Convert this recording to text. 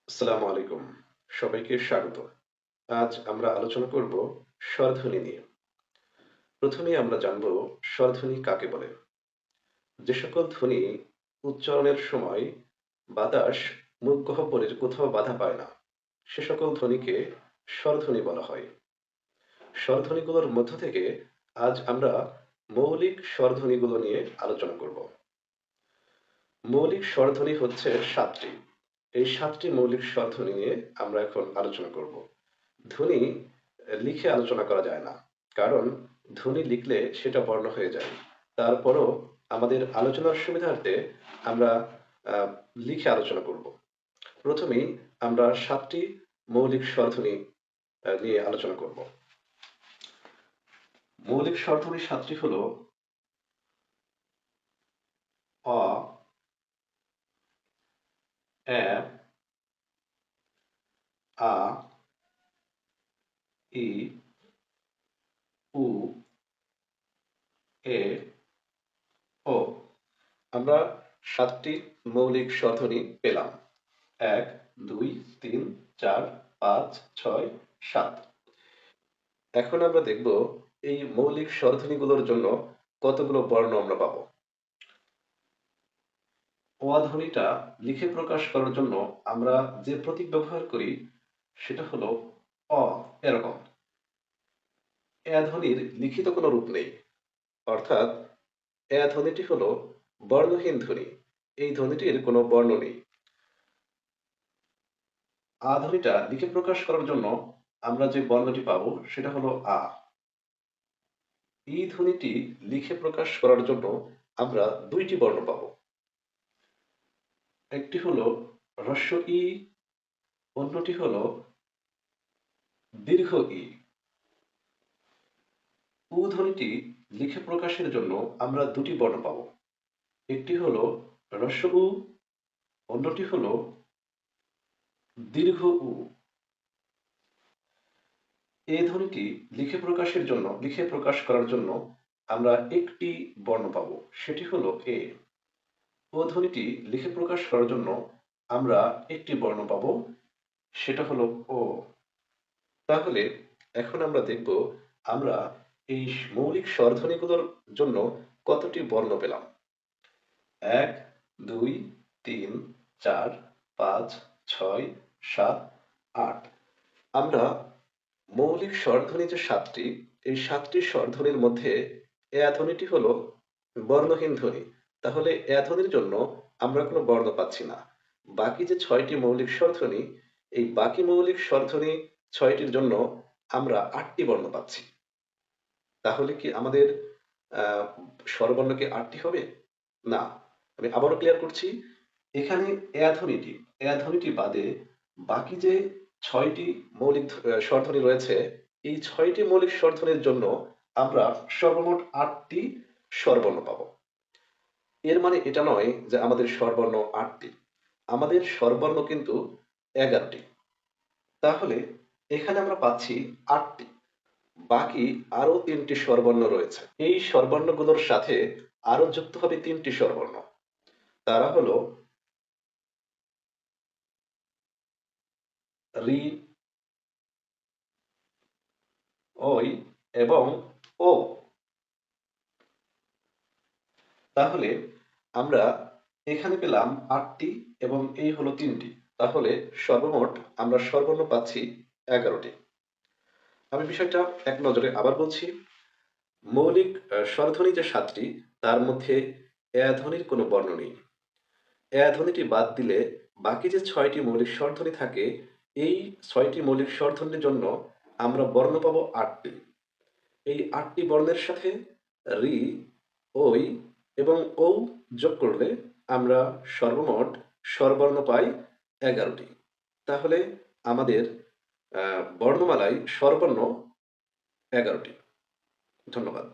আসসালামু আলাইকুম। সবাইকে স্বাগত। আজ আমরা আলোচনা করব স্বরধ্বনি নিয়ে। প্রথমেই আমরা জানব স্বরধ্বনি কাকে বলে। যে সকল ধ্বনি উচ্চারণের সময় বাতাস মুখ গহ্বরের কোথাও বাধা পায় না, সে সকল ধ্বনিকে স্বরধ্বনি বলা হয়। স্বরধ্বনিগুলোর মধ্য থেকে আজ আমরা মৌলিক স্বরধ্বনিগুলো নিয়ে আলোচনা করব। মৌলিক স্বরধ্বনি হচ্ছে ৭টি। এই ৭টি মৌলিক স্বরধ্বনি নিয়ে আমরা এখন আলোচনা করব। ধ্বনি লিখে আলোচনা করা যায় না। কারণ ধ্বনি লিখলে সেটা বর্ণ হয়ে যায়। তারপরও আমাদের আলোচনার সুবিধার্থে আমরা আ লিখে আলোচনা করব। প্রথমেই আমরা ৭টি মৌলিক স্বরধ্বনি নিয়ে আলোচনা করব। মৌলিক স্বরধ্বনি ৭টি হলো অ, এ, আ, ই, উ, এ, ও। আমরা ৭টি মৌলিক স্বরধ্বনি পেলাম। ১, ২, ৩, ৪, ৫, ৬, ৭। এখন আমরা দেখব এই মৌলিক স্বরধ্বনিগুলোর জন্য কতগুলো বর্ণ আমরা পাবো। অ ধ্বনিটা লিখে প্রকাশ করার জন্য আমরা যে প্রতীক ব্যবহার করি সেটা হলো অ, এরকম। এ ধ্বনির লিখিত কোনো রূপ নেই, অর্থাৎ এ ধ্বনিটি হলো বর্ণহীন ধ্বনি। এই ধ্বনিটির কোনো বর্ণ নেই। আ ধ্বনিটা লিখে প্রকাশ করার জন্য আমরা যে বর্ণটি পাবো সেটা হলো আ। এই ধ্বনিটি লিখে প্রকাশ করার জন্য আমরা দুইটি বর্ণ পাবো। একটি হলো হ্রস্ব ই, অন্যটি হলো দীর্ঘ ই। উ ধ্বনিটি লিখে প্রকাশের জন্য আমরা দুটি বর্ণ পাবো। একটি হলো হ্রস্ব উ, অন্যটি হলো দীর্ঘ উ। এ ধ্বনিটি লিখে প্রকাশ করার জন্য আমরা একটি বর্ণ পাবো, সেটি হলো এ। ও ধ্বনিটি লিখে প্রকাশ করার জন্য আমরা একটি বর্ণ পাবো, সেটা হলো ও। তাহলে এখন আমরা দেখব আমরা এই মৌলিক স্বরধ্বনিগুলোর জন্য কতটি বর্ণ পেলাম। ১, ২, ৩, ৪, ৫, ৬, ৭, ৮। আমরা মৌলিক স্বরধ্বনি যে ৭টি, এই ৭টি স্বরধ্বনির মধ্যে এ ধ্বনিটি হলো বর্ণহীন ধ্বনি। তাহলে এ ধ্বনির জন্য আমরা কোনো বর্ণ পাচ্ছি না। বাকি যে ৬টি মৌলিক স্বরধ্বনি, এই বাকি মৌলিক স্বরধ্বনি ৬টির জন্য আমরা ৮টি বর্ণ পাচ্ছি। তাহলে কি আমাদের আ স্বরবর্ণ কি ৮টি হবে? না। আমি আবারও ক্লিয়ার করছি। এখানে এ ধ্বনিটি বাদে বাকি যে ৬টি মৌলিক স্বরধ্বনি রয়েছে, এই ৬টি মৌলিক স্বরধ্বনির জন্য আমরা সর্বমোট ৮টি স্বরবর্ণ পাবো। এর মানে এটা নয় যে আমাদের স্বরবর্ণ ৮টি। আমাদের স্বরবর্ণ কিন্তু ১১টি। তাহলে এখানে আমরা পাচ্ছি ৮টি। বাকি আরো ৩টি স্বরবর্ণ রয়েছে। এই স্বরবর্ণগুলোর সাথে আরো যুক্ত হবে ৩টি স্বরবর্ণ। তারা হলো রি, ওই এবং ও। তাহলে আমরা এখানে পেলাম ৮টি এবং এই হলো ৩টি। তাহলে সর্বমোট আমরা স্বরবর্ণ পাচ্ছি ১১টি। আমি বিষয়টা এক নজরে আবার বলছি। মৌলিক স্বরধ্বনি যে ৭টি, তার মধ্যে এ ধ্বনির কোনো বর্ণ নেই। এ ধ্বনিটি বাদ দিলে বাকি যে ৬টি মৌলিক স্বরধ্বনি থাকে, এই ৬টি মৌলিক স্বরধ্বনির জন্য আমরা বর্ণ পাবো ৮টি। এই ৮টি বর্ণের সাথে রি, ওই এবং ঔ যোগ করলে আমরা সর্বমোট স্বরবর্ণ পাই ১১টি। তাহলে আমাদের বর্ণমালায় স্বরবর্ণ ১১টি। ধন্যবাদ।